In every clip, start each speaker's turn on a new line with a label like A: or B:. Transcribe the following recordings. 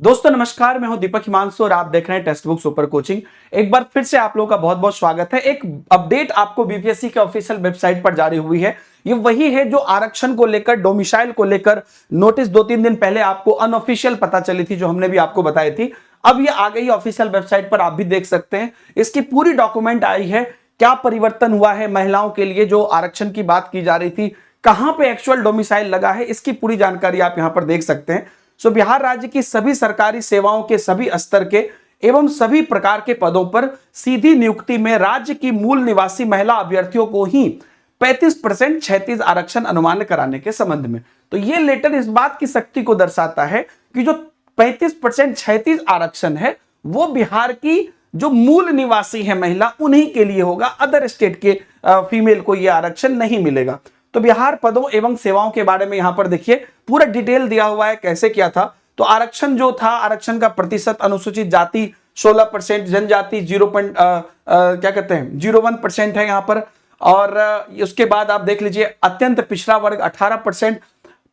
A: दोस्तों नमस्कार, मैं हूं दीपक हिमांशु और आप देख रहे हैं टेक्स्ट बुक सुपर कोचिंग। एक बार फिर से आप लोगों का बहुत बहुत स्वागत है। एक अपडेट आपको बीपीएससी के ऑफिशियल वेबसाइट पर जारी हुई है। ये वही है जो आरक्षण को लेकर, डोमिसाइल को लेकर नोटिस 2-3 दिन पहले आपको अनऑफिशियल पता चली थी, जो हमने भी आपको बताई थी। अब ये आ गई ऑफिशियल वेबसाइट पर, आप भी देख सकते हैं। इसकी पूरी डॉक्यूमेंट आई है, क्या परिवर्तन हुआ है महिलाओं के लिए, जो आरक्षण की बात की जा रही थी, कहां पे एक्चुअल डोमिसाइल लगा है, इसकी पूरी जानकारी आप यहां पर देख सकते हैं। बिहार राज्य की सभी सरकारी सेवाओं के सभी स्तर के एवं सभी प्रकार के पदों पर सीधी नियुक्ति में राज्य की मूल निवासी महिला अभ्यर्थियों को ही 35% क्षैतिज आरक्षण अनुमान कराने के संबंध में। तो ये लेटर इस बात की शक्ति को दर्शाता है कि जो 35% क्षैतिज आरक्षण है वो बिहार की जो मूल निवासी है महिला, उन्हीं के लिए होगा। अदर स्टेट के फीमेल को यह आरक्षण नहीं मिलेगा। तो बिहार पदों एवं सेवाओं के बारे में यहां पर देखिए पूरा डिटेल दिया हुआ है, कैसे क्या था। तो आरक्षण जो था, आरक्षण का प्रतिशत, अनुसूचित जाति 16%, जनजाति 0.01% है यहां पर। और उसके बाद आप देख लीजिए अत्यंत पिछड़ा वर्ग 18%,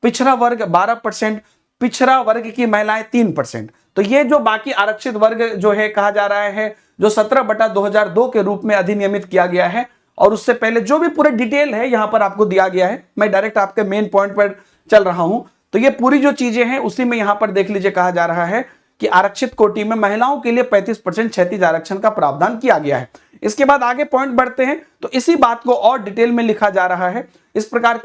A: पिछड़ा वर्ग 12%, पिछड़ा वर्ग की महिलाएं 3%। तो ये जो बाकी आरक्षित वर्ग जो है कहा जा रहा है, जो 17/2002 के रूप में अधिनियमित किया गया है। और उससे पहले जो भी पूरे डिटेल है यहां पर आपको दिया गया है। मैं डायरेक्ट आपके मेन पॉइंट पर चल रहा हूं। तो ये पूरी जो चीजें हैं उसी में यहां पर देख लीजिए, कहा जा रहा है कि आरक्षित कोटि में महिलाओं के लिए 35% क्षैतिज आरक्षण का प्रावधान किया गया है। इसके बाद आगे पॉइंट बढ़ते हैं तो इसी बात को और डिटेल में लिखा जा रहा है। इस प्रकार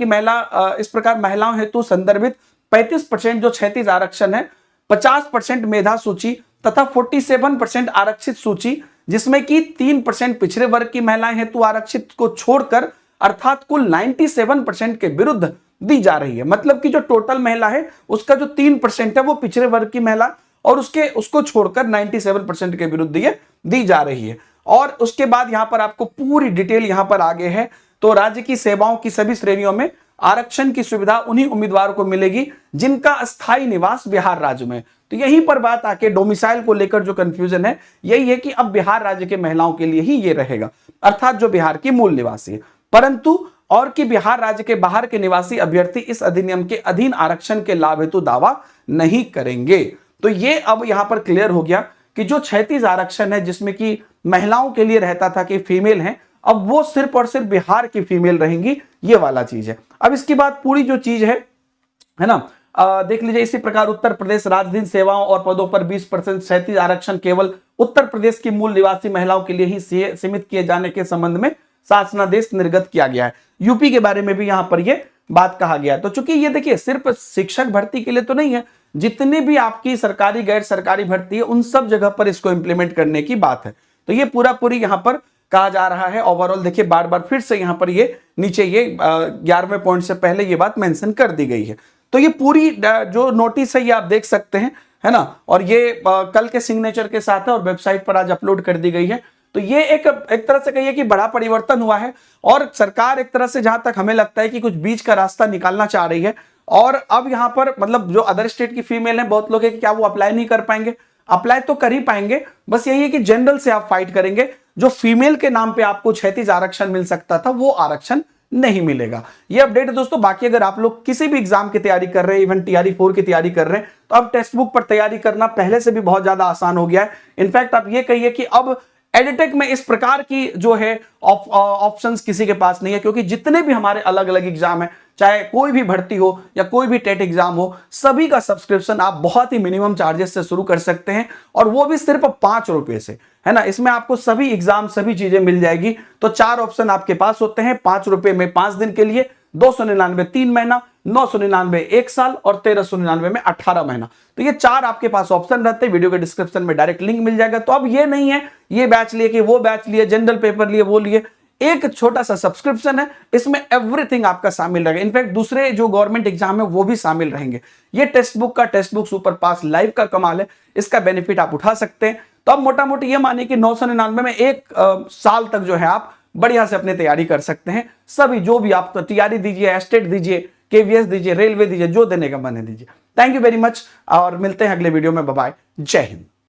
A: महिलाओं हेतु संदर्भित 35% जो क्षैतिज आरक्षण है, 50% मेधा सूची तथा 47% आरक्षित सूची, जिसमें कि 3% पिछड़े वर्ग की महिलाएं हेतु आरक्षित को छोड़कर, अर्थात कुल 97% के विरुद्ध दी जा रही है। मतलब कि जो टोटल महिला है उसका जो 3% है वो पिछड़े वर्ग की महिला, और उसको छोड़कर 97% के विरुद्ध ये दी जा रही है। और उसके बाद यहां पर आपको पूरी डिटेल यहां पर आगे है। तो राज्य की सेवाओं की सभी श्रेणियों में आरक्षण की सुविधा उन्हीं उम्मीदवारों को मिलेगी जिनका स्थायी निवास बिहार राज्य में। तो यहीं पर बात आके डोमिसाइल को लेकर जो कंफ्यूजन है, यही है कि अब बिहार राज्य के महिलाओं के लिए ही ये रहेगा, अर्थात जो बिहार की मूल निवासी है। परंतु और कि बिहार राज्य के बाहर के निवासी अभ्यर्थी इस अधिनियम के अधीन आरक्षण के लाभ हेतु दावा नहीं करेंगे। तो ये अब यहां पर क्लियर हो गया कि जो क्षैतिज आरक्षण है, जिसमें कि महिलाओं के लिए रहता था कि फीमेल है, अब वो सिर्फ और सिर्फ बिहार की फीमेल रहेंगी, ये वाला चीज है। अब इसके बाद पूरी जो चीज है ना, देख लीजिए। इसी प्रकार उत्तर प्रदेश राजधानी सेवाओं और पदों पर 20% क्षैतिज आरक्षण केवल उत्तर प्रदेश की मूल निवासी महिलाओं के लिए ही सीमित किए जाने के संबंध में शासनादेश निर्गत किया गया है। यूपी के बारे में भी यहां पर यह बात कहा गया है। तो चूंकि ये देखिए सिर्फ शिक्षक भर्ती के लिए तो नहीं है, जितने भी आपकी सरकारी गैर सरकारी भर्ती है उन सब जगह पर इसको इंप्लीमेंट करने की बात है। तो ये पूरी यहां पर कहा जा रहा है। ओवरऑल देखिए बार बार फिर से यहां पर ये नीचे ये 11वें पॉइंट से पहले ये बात मेंशन कर दी गई है। तो ये पूरी जो नोटिस है ये आप देख सकते हैं, है ना। और ये कल के सिग्नेचर के साथ है और वेबसाइट पर आज अपलोड कर दी गई है। तो ये एक तरह से कहिए कि बड़ा परिवर्तन हुआ है। और सरकार एक तरह से, जहां तक हमें लगता है कि कुछ बीच का रास्ता निकालना चाह रही है। और अब यहां पर मतलब जो अदर स्टेट की फीमेल है, बहुत लोग है कि क्या वो अप्लाई नहीं कर पाएंगे? अप्लाई तो कर ही पाएंगे, बस यही है कि जनरल से आप फाइट करेंगे। जो फीमेल के नाम पे आपको क्षैतिज आरक्षण मिल सकता था वो आरक्षण नहीं मिलेगा। ये अपडेट है दोस्तों। बाकी अगर आप लोग किसी भी एग्जाम की तैयारी कर रहे हैं, इवन टीआरई 4 की तैयारी कर रहे हैं, तो अब टेक्स्ट बुक पर तैयारी करना पहले से भी बहुत ज्यादा आसान हो गया है। इनफैक्ट आप ये कहिए कि अब एडिटेक में इस प्रकार की जो है ऑप्शंस किसी के पास नहीं है, क्योंकि जितने भी हमारे अलग अलग एग्जाम है, चाहे कोई भी भर्ती हो या कोई भी टेट एग्जाम हो, सभी का सब्सक्रिप्शन आप बहुत ही मिनिमम चार्जेस से शुरू कर सकते हैं, और वो भी सिर्फ 5 रुपए से, है ना। इसमें आपको सभी एग्जाम, सभी चीजें मिल जाएगी। तो 4 ऑप्शन आपके पास होते हैं। 5 रुपए में 5 दिन के लिए, 299 3 महीना, 999 1 साल और 1399 में 18 महीना। तो ये 4 आपके पास ऑप्शन रहते हैं। वीडियो के डिस्क्रिप्शन में डायरेक्ट लिंक मिल जाएगा। तो अब ये नहीं है ये बैच लिए कि वो बैच लिए, जनरल पेपर लिए, वो लिए। एक छोटा सा सब्सक्रिप्शन है, इसमें एवरीथिंग आपका शामिल रहेगा। इनफैक्ट दूसरे जो गवर्नमेंट एग्जाम है वो भी शामिल रहेंगे। ये टेक्स्ट बुक सुपर पास लाइव का कमाल है, इसका बेनिफिट आप उठा सकते हैं। तो अब मोटा मोटी ये मानिए कि 999 में 1 साल तक जो है आप बढ़िया से अपनी तैयारी कर सकते हैं। सभी जो भी आप तैयारी दीजिए, एस्टेट दीजिए, केवीएस दीजिए, रेलवे दीजिए, जो देने का मन है दीजिए। थैंक यू वेरी मच और मिलते हैं अगले वीडियो में। बाय बाय, जय हिंद।